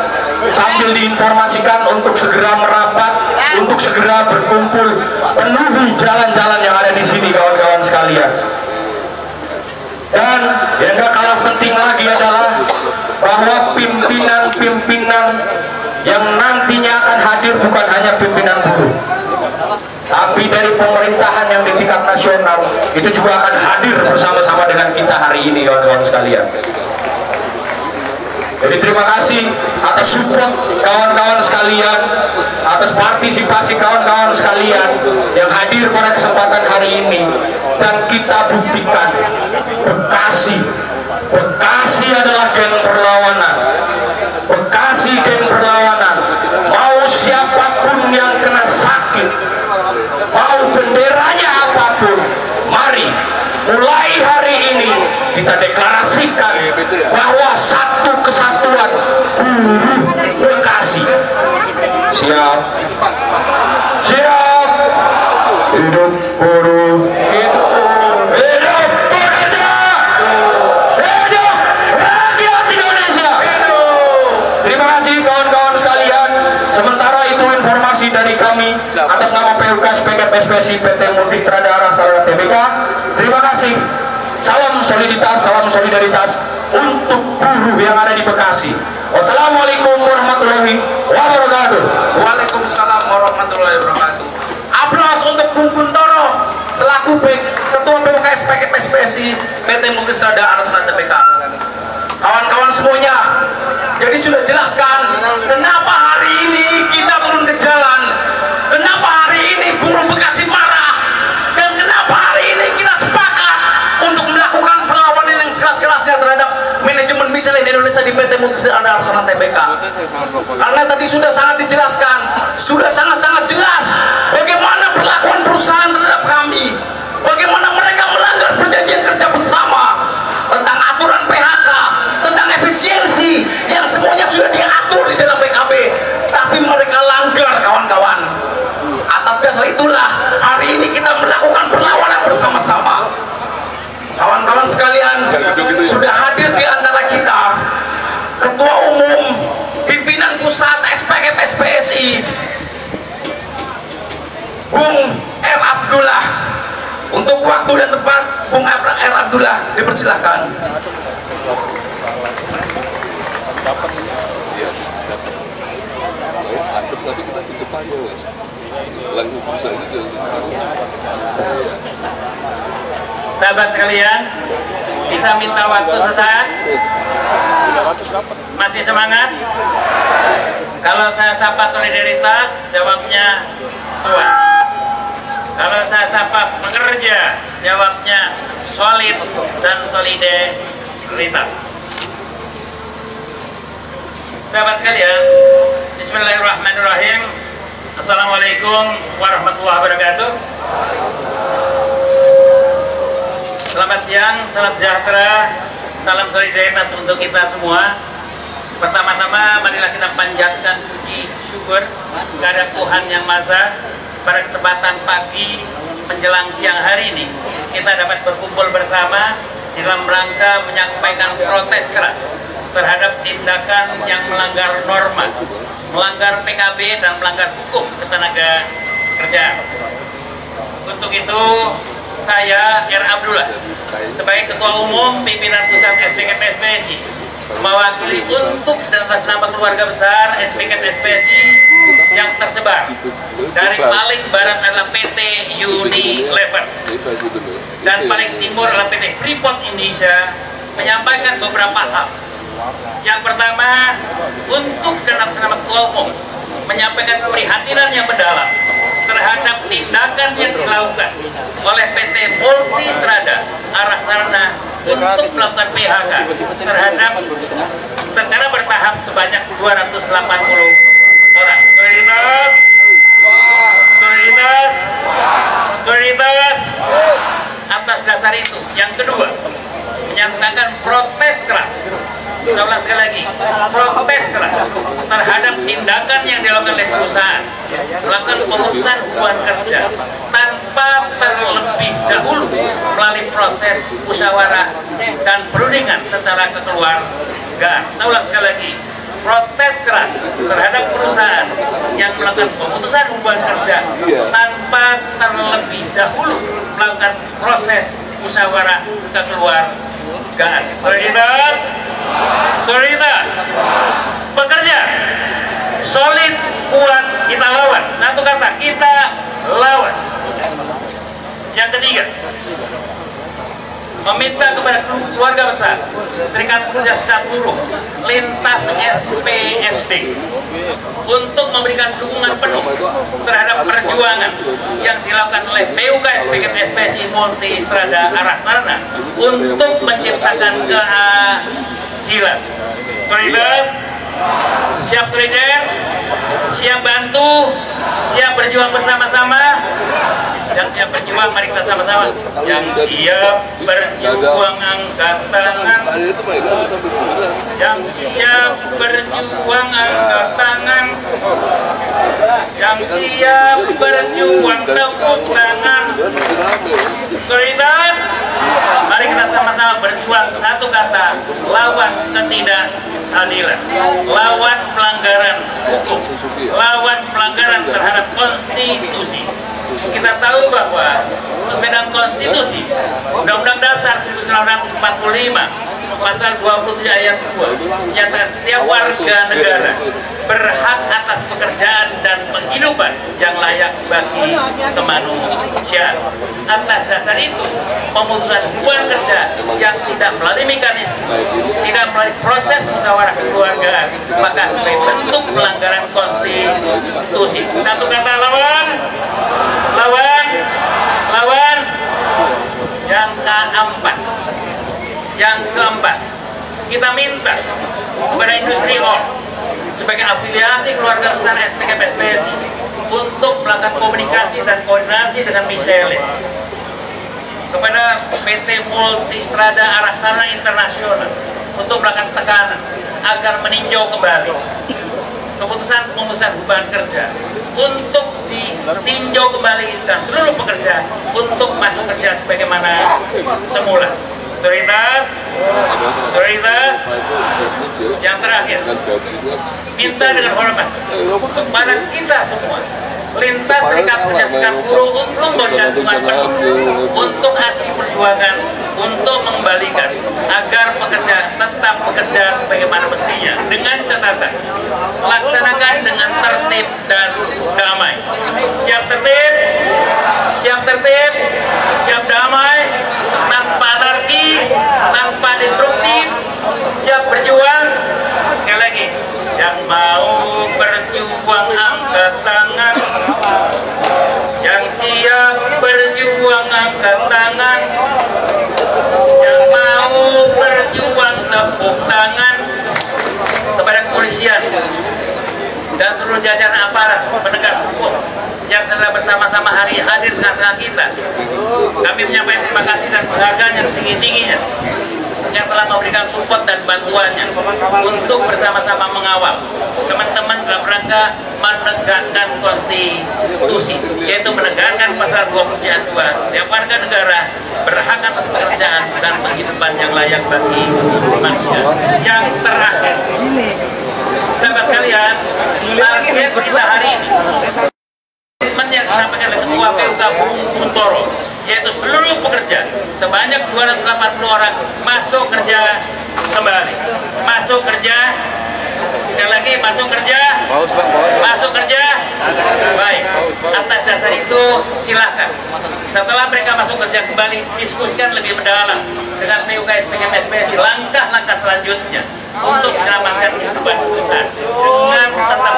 sambil diinformasikan untuk segera merapat, untuk segera berkumpul, penuhi jalan-jalan yang ada di sini kawan-kawan sekalian. Dan yang gak kalah penting lagi adalah bahwa pimpinan-pimpinan yang nantinya akan hadir bukan hanya pimpinan buruh, tapi dari pemerintahan yang di tingkat nasional itu juga akan hadir bersama-sama dengan kita hari ini kawan-kawan sekalian. Jadi terima kasih atas support kawan-kawan sekalian, atas partisipasi kawan-kawan sekalian yang hadir pada kesempatan hari ini. Dan kita buktikan Bekasi adalah geng perlawanan. Bekasi geng perlawanan. Mau siapapun yang kena sakit, mau benderanya apapun, mari mulai hari ini kita deklarasikan bahwa satu kesatuan buruh Bekasi. Siap, siap. Hidup buruh, hidup pekerja, hidup rakyat Indonesia. Terima kasih kawan-kawan sekalian. Sementara itu informasi dari kami atas nama PUK SPKP SPSI PT Multistrada Arasara Tbk. Terima kasih. Salam soliditas, salam solidaritas untuk buruh yang ada di Bekasi. Wassalamualaikum warahmatullahi wabarakatuh. Waalaikumsalam warahmatullahi wabarakatuh. Aplaus untuk Bung Kuntoro selaku Ketua PUK SPKP SPSI PT Multistrada Arasara Tbk. Kawan-kawan semuanya, jadi sudah jelaskan kenapa hari ini kita turun ke jalan, kenapa hari ini buruh Bekasi marah, dan kenapa hari ini kita sepakat untuk melakukan perlawanan yang sekeras-kerasnya terhadap manajemen misalnya di Indonesia di PT Multistrada Arasara Tbk. Karena tadi sudah sangat dijelaskan, sudah sangat-sangat jelas bagaimana perlakuan perusahaan terhadap kami, bagaimana mereka melanggar perjanjian kerja bersama tentang aturan PHK, tentang efisiensi yang semuanya sudah diatur di dalam PKB, tapi mereka langgar kawan-kawan. Atas dasar itulah hari ini kita melakukan perlawanan bersama-sama. Kawan-kawan sekalian, sudah hadir di antara kita Ketua Umum Pimpinan Pusat SPKP SPSI Bung R. Abdullah. Untuk waktu dan tempat Bung R. Abdullah dipersilahkan. Tapi kita tutup aja, langsung bisa aja. Sahabat sekalian, bisa minta waktu sesaat? Masih semangat? Kalau saya sapa solidaritas, jawabnya kuat. Kalau saya sapa pekerja, jawabnya solid dan solidaritas. Sahabat sekalian, bismillahirrahmanirrahim. Assalamualaikum warahmatullahi wabarakatuh. Selamat siang, salam sejahtera, salam solidaritas untuk kita semua. Pertama-tama marilah kita panjatkan puji syukur kepada Tuhan Yang Maha Esa. Pada kesempatan pagi menjelang siang hari ini kita dapat berkumpul bersama dalam rangka menyampaikan protes keras terhadap tindakan yang melanggar norma, melanggar PKB dan melanggar hukum ketenaga kerjaan. Untuk itu saya R. Abdullah sebagai Ketua Umum Pimpinan Pusat SPKP SPSI mewakili untuk dan atas nama keluarga besar SPKP SPSI yang tersebar dari paling barat adalah PT Unilever dan paling timur adalah PT Freeport Indonesia menyampaikan beberapa hal. Yang pertama, untuk dan atas nama Ketua Umum menyampaikan keprihatinan yang mendalam terhadap tindakan yang dilakukan oleh PT Multistrada Arah Sarana untuk melakukan PHK terhadap secara bertahap sebanyak 280 orang. Solidaritas. Atas dasar itu, yang kedua, menyatakan protes keras. Saya ulang sekali lagi, protes keras terhadap tindakan yang dilakukan oleh perusahaan melakukan pemutusan hubungan kerja tanpa terlebih dahulu melalui proses musyawarah dan perundingan secara kekeluargaan. Saya ulang sekali lagi, protes keras terhadap perusahaan yang melakukan pemutusan hubungan kerja tanpa terlebih dahulu melakukan proses musyawarah kekeluargaan. Solidaritas, bekerja, solid, kuat, kita lawan. Satu kata, kita lawan. Yang ketiga, meminta kepada keluarga besar Serikat Pekerja Serikat Buruh lintas SPSD untuk memberikan dukungan penuh terhadap perjuangan yang dilakukan oleh PUK SPSI Multistrada Arah Sarana untuk menciptakan keadilan. Solidaritas, siap solidar, siap bantu, siap berjuang bersama-sama. Yang siap berjuang, mari kita sama-sama. Yang siap berjuang, angkat tangan. Yang siap berjuang, angkat tangan. Yang siap berjuang, tepuk tangan. Solidaritas, mari kita sama-sama berjuang. Satu kata, lawan ketidakadilan, lawan pelanggaran hukum, lawan pelanggaran terhadap konstitusi. Kita tahu bahwa sesuai dengan konstitusi Undang-Undang Dasar 1945 pasal 27 ayat 2 menyatakan setiap warga negara berhak atas pekerjaan dan penghidupan yang layak bagi kemanusiaan. Atas dasar itu, pemutusan hubungan kerja yang tidak melalui mekanisme, tidak melalui proses musyawarah kekeluargaan, maka sebagai bentuk pelanggaran konstitusi. Satu kata, lawan. Yang keempat, kita minta kepada industri hall sebagai afiliasi keluarga besar SPSI untuk melakukan komunikasi dan koordinasi dengan Michelin, kepada PT Multistrada Arah Sarana Internasional untuk melakukan tekanan agar meninjau kembali keputusan pemutusan hubungan kerja, untuk ditinjau kembali dan seluruh pekerja untuk masuk kerja sebagaimana semula. Solidaritas. Yang terakhir, minta dengan hormat kepada kita semua lintas Serikat Pekerja Serikat Buruh untuk memberikan dukungan penuh untuk aksi perjuangan untuk mengembalikan agar pekerja tetap bekerja sebagaimana mestinya, dengan catatan laksanakan dengan tertib dan damai. Siap tertib, siap damai, tanpa anarki, tanpa destruktif, siap berjuang. Sekali lagi, yang mau berjuang angkat tangan. Yang siap berjuang angkat tangan. Yang mau berjuang tepuk tangan. Kepada kepolisian dan seluruh jajaran aparat penegak hukum yang sedang bersama-sama hari hadir di tengah-tengah kita, kami menyampaikan terima kasih dan penghargaan yang setinggi-tingginya yang telah memberikan support dan bantuannya untuk bersama-sama mengawal teman-teman dalam rangka menegakkan konstitusi, yaitu menegakkan pasal 20 ayat 2, setiap warga negara berhak atas pekerjaan dan penghidupan yang layak bagi manusia. Yang terakhir, sahabat kalian, target kita hari ini yang disampaikan oleh Ketua PUK Bung Kuntoro, yaitu seluruh pekerja sebanyak 280 orang masuk kerja kembali. Masuk kerja, sekali lagi masuk kerja. Baik, atas dasar itu silakan setelah mereka masuk kerja kembali, diskusikan lebih mendalam dengan PUK SPSI langkah-langkah selanjutnya untuk menyelamatkan kehidupan perusahaan dengan tetap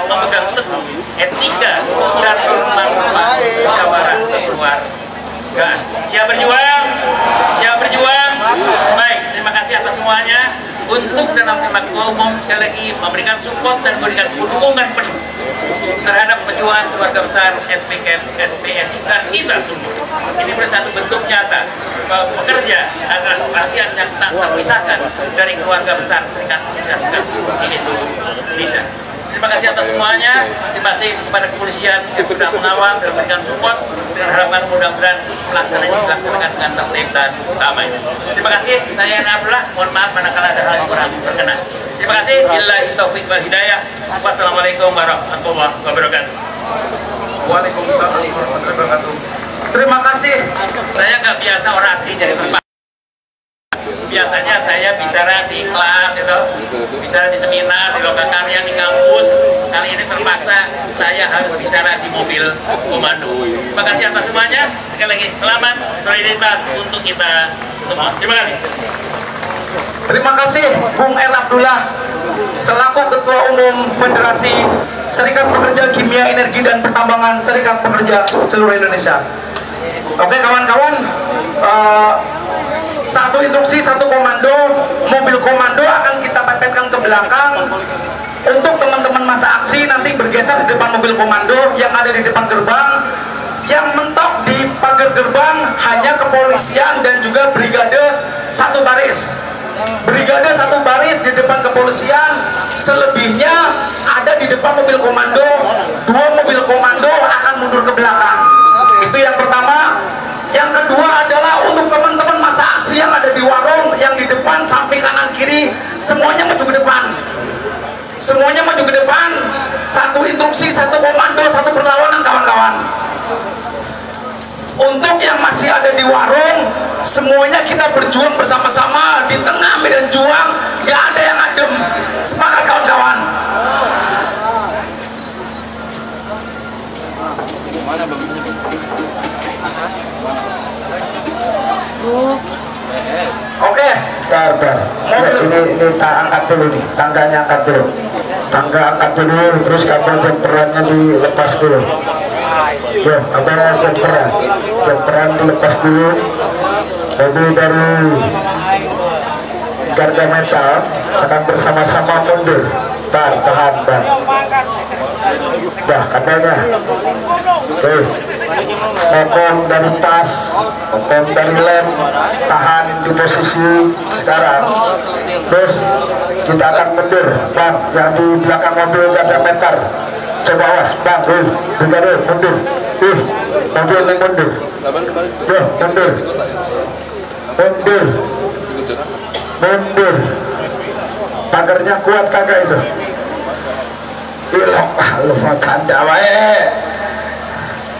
memegang teguh etika dan norma-norma musyawarah kekeluargaan. Siap berjuang? Siap berjuang? Baik, terima kasih atas semuanya. Untuk dan Ketua Umum sekali lagi memberikan support dan memberikan dukungan penuh terhadap perjuangan keluarga besar SPSI dan kita semua. Ini adalah satu bentuk nyata bahwa pekerja adalah bagian yang tak terpisahkan dari keluarga besar Serikat Pekerja di Indonesia. Terima kasih atas semuanya. Terima kasih kepada kepolisian yang sudah mengawal dan memberikan support, dengan harapan mudah-mudahan pelaksanaan dilaksanakan dengan tertib dan damai. Terima kasih. Saya Abdullah. Mohon maaf manakala ada hal yang kurang berkenan. Terima kasih. Billahi taufiq wal hidayah. Wassalamualaikum warahmatullahi wabarakatuh. Waalaikumsalam warahmatullahi wabarakatuh. Terima kasih. Saya nggak biasa orasi jadi tempat. Biasanya saya bicara di kelas, gitu, bicara di seminar, di lokal karya, di kampus. Kali ini terpaksa saya harus bicara di mobil komando. Terima kasih atas semuanya. Sekali lagi selamat solidaritas untuk kita semua. Terima kasih. Terima kasih Bung El Abdullah selaku Ketua Umum Federasi Serikat Pekerja Kimia Energi dan Pertambangan Serikat Pekerja seluruh Indonesia. Oke kawan-kawan, satu instruksi, satu komando, mobil komando akan kita pepetkan ke belakang. Untuk teman-teman masa aksi nanti bergeser di depan mobil komando yang ada di depan gerbang. Yang mentok di pagar gerbang hanya kepolisian dan juga brigade satu baris. Brigade satu baris di depan kepolisian, selebihnya ada di depan mobil komando. Dua mobil komando akan mundur ke belakang. Itu yang pertama. Yang kedua adalah untuk teman-teman masa aksi yang ada di warung, yang di depan, samping, kanan, kiri, semuanya maju ke depan. Semuanya maju ke depan. Satu instruksi, satu komando, satu perlawanan kawan-kawan. Untuk yang masih ada di warung, semuanya kita berjuang bersama-sama di tengah medan juang, nggak ada yang adem. Sepakat kawan-kawan? Oke, Tar. Ini tak angkat dulu nih, tangganya angkat dulu. Tangga angkat dulu, terus kabel jemperannya dilepas dulu. Tuh, kabel jemperan dilepas dulu. Jadi dari garda metal akan bersama-sama mundur. Tahan, Bang. Dah, kabelnya. Tuh. Kokong dari tas, kokong dari lem, tahan di posisi sekarang. Terus kita akan mundur, Bang, yang di belakang mobil garda meter. Coba awas, Bang, brigade mundur. Mobil yang mundur. Mundur. Pagarnya kuat kagak itu? Ilok, lu mau canda wae.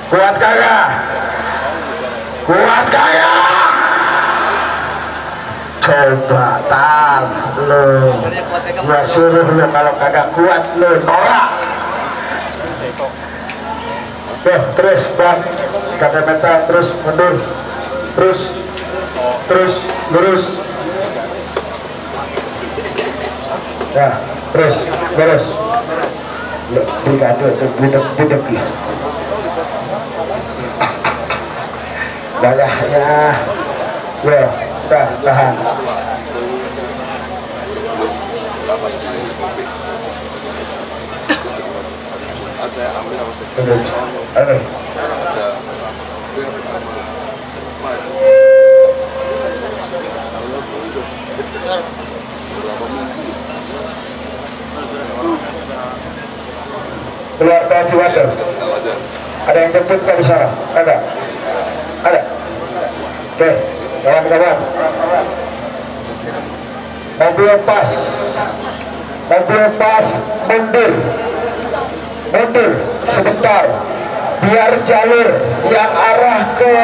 Kuat kagak? Coba tar lu, gua suruh lu kalau kagak kuat lu norak. Tuh, terus Bang, garda metal terus mundur, terus lurus. Nah, terus lurus. Brigade tuh budek lah. Bayahnya, ya, udah tahan. Saya ambil sama keluar tol Ciwadel. Ada yang jemput nggak di sana? Ada. Oke, kawan-kawan. Mobil pas mundur sebentar. Biar jalur yang arah ke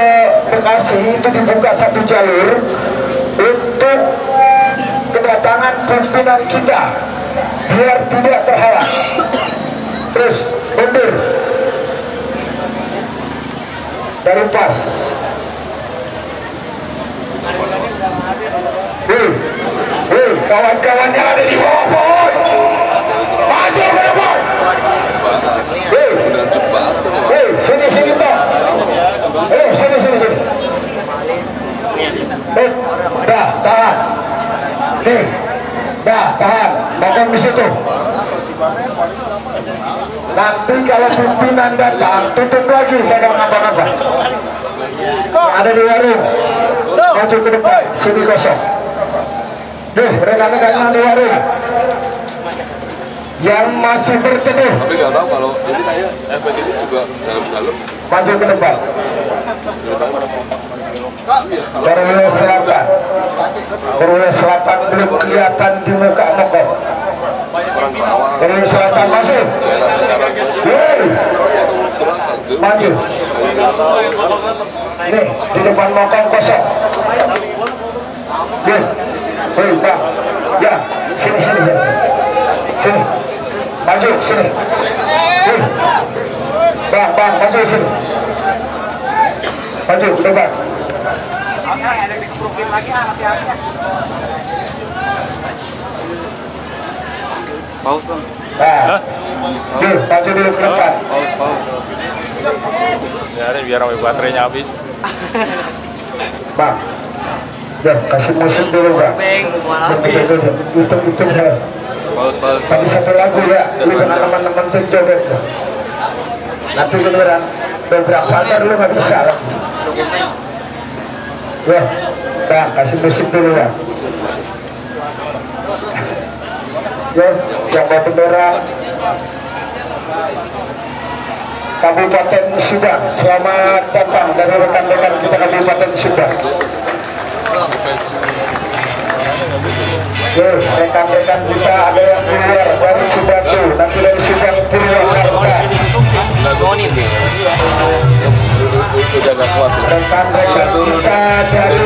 Bekasi itu dibuka satu jalur untuk kedatangan pimpinan kita, biar tidak terhalang. Terus mundur dari pas. Kawan-kawan yang ada di bawah pohon, maju ke depan. Nih, dah tahan, makan di situ. Nanti kalau pimpinan datang, tutup lagi dagang apa-apa. Ada di warung, maju ke depan, sini kosong. Nih, rekan-rekan yang di warung yang masih berteduh, Tapi nggak tahu kalau ini kayak efek ini juga dalam-dalam. maju ke depan. Berwilayah Selatan, Berwilayah Selatan belum kelihatan di muka Moko. Berwilayah Selatan masuk. Hei, maju. Nih, di depan Mokong kosong. Nih, hei bang, ya, sini. Sini, maju sini. Hei, bang, maju sini. Maju ke depan. Paus bang. Nah, maju dulu ke depan. Paus. Biarin biar baterainya habis. Bang, ya kasih musik dulu bang. Hitung ya. Paus. Tadi satu lagu ya, lu dengan teman-teman tim joget. Nanti beneran beberapa pater lu nggak bisa lah. Ya, bang kasih musik dulu ya. Ya, yang bawa bendera Kabupaten Subang, selamat datang dari rekan-rekan kita Kabupaten Subang. Rekan-rekan kita ada yang keluar dari Cibatu, nanti dari Subang Purwakarta. Rekan-rekan kita dari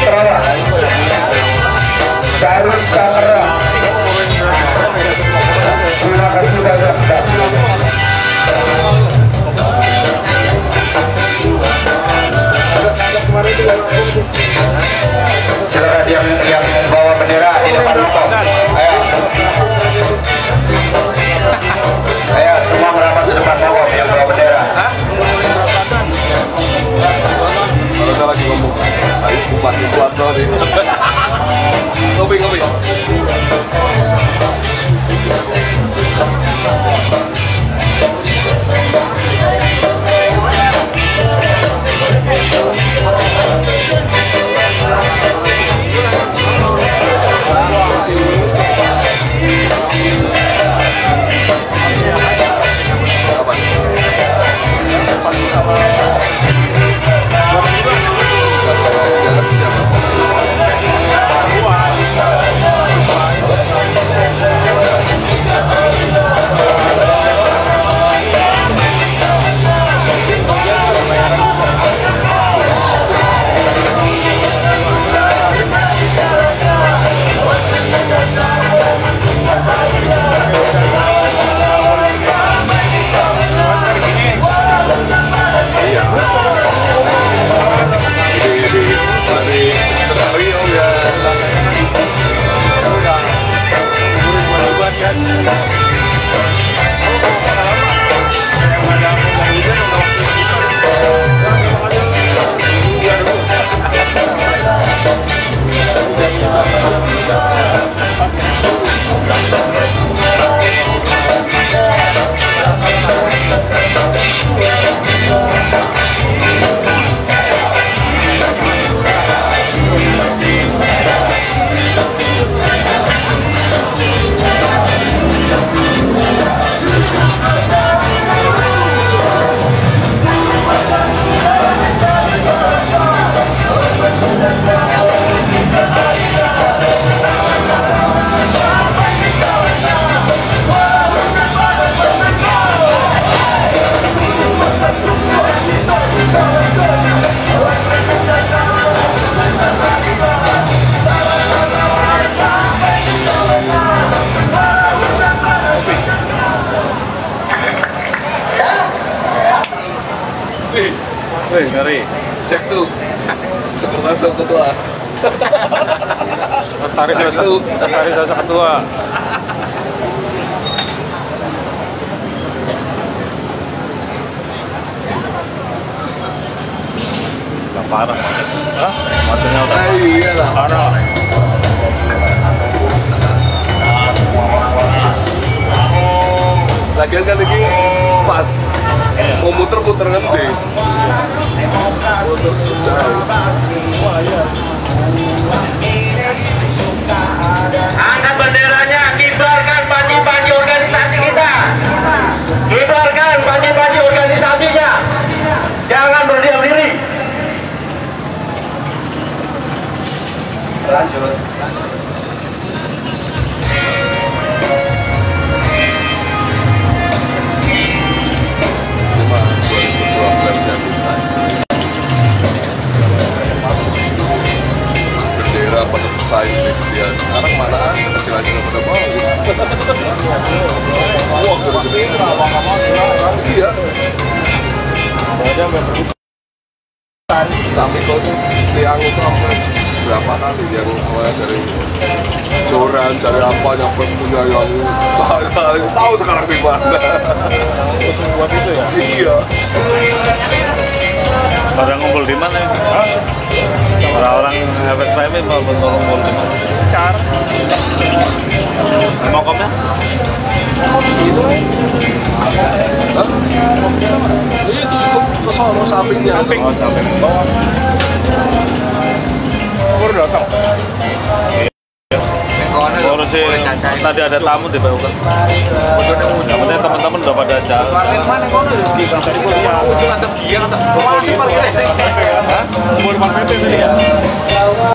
Terawang, Garut, Tangerang. Terima kasih banyak. Silakan yang bawa bendera di depan Mokong. Ayo semua merapat ke depan Mokong yang bawa bendera. Kalau saya lagi ngomong, ayo masih kuat dong ini. Kopi. Wih, ngeri. Sektu. Sekretaris ketua. Sekretaris ketua. Parah. Hah? Matanya udah Iya lah. parah. aja nggak pada mau. Wah, gede iya. Tapi kok tiang itu sampai berapa kali yang mulai dari joran, dari apa nyampe punya yang tahu sekarang di mana. Langsung buat itu ya? Iya. Pada ngumpul di mana ya? Orang-orang efek prime mau ngumpul di mana? Car. Mau komnya? Hah? Itu ke sono sampingnya. Samping. Oh, samping bawah. Baru datang. Baru sih tadi ada tamu di bawah. Namanya teman-teman udah pada jalan. Mana kono di kantor ujung ada biang atau masih parkir. Hah? Umur 4 meter ya.